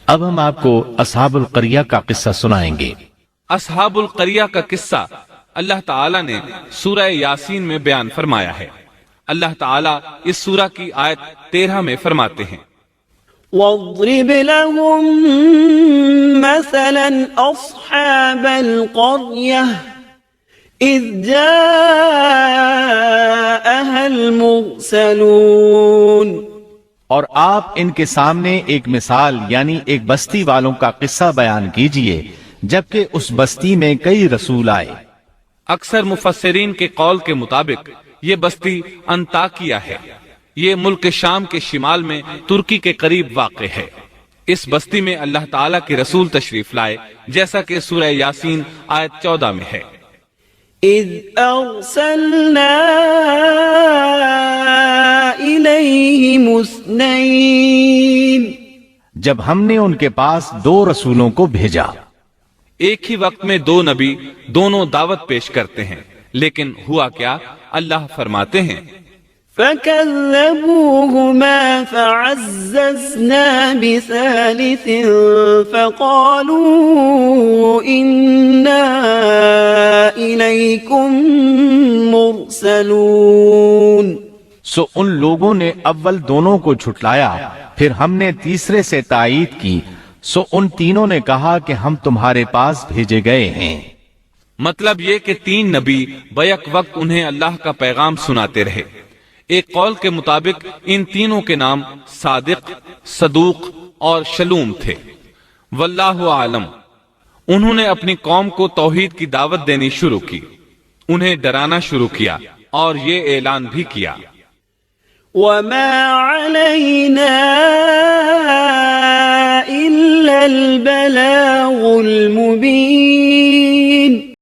اب ہم آپ کو اصحاب القریہ کا قصہ سنائیں گے۔ اصحاب القریہ کا قصہ اللہ تعالیٰ نے سورہ یاسین میں بیان فرمایا ہے۔ اللہ تعالیٰ اس سورہ کی آیت 13 میں فرماتے ہیں، واضرب لهم مثلا أصحاب القرية إذ جاءها المرسلون۔ اور آپ ان کے سامنے ایک مثال یعنی ایک بستی والوں کا قصہ بیان کیجئے جبکہ اس بستی میں کئی رسول آئے۔ اکثر مفسرین کے قول کے مطابق یہ بستی انطاکیہ ہے۔ یہ ملک شام کے شمال میں ترکی کے قریب واقع ہے۔ اس بستی میں اللہ تعالیٰ کے رسول تشریف لائے، جیسا کہ سورہ یاسین آیت 14 میں ہے۔ إذ أرسلنا إليهم اثنين۔ جب ہم نے ان کے پاس 2 رسولوں کو بھیجا۔ ایک ہی وقت میں 2 نبی دونوں دعوت پیش کرتے ہیں، لیکن ہوا کیا؟ اللہ فرماتے ہیں، فكذبوهما فعززنا بثالث فقالوا إنا إليكم مرسلون۔ سو ان لوگوں نے اول دونوں کو جھٹلایا، پھر ہم نے تیسرے سے تائید کی، سو ان تینوں نے کہا کہ ہم تمہارے پاس بھیجے گئے ہیں۔ مطلب یہ کہ 3 نبی بیک وقت انہیں اللہ کا پیغام سناتے رہے۔ ایک قول کے مطابق ان تینوں کے نام صادق، صدوق اور شلوم تھے۔ واللہ عالم۔ انہوں نے اپنی قوم کو توحید کی دعوت دینی شروع کی، انہیں ڈرانا شروع کیا اور یہ اعلان بھی کیا، وما علينا إلا البلاغ المبين۔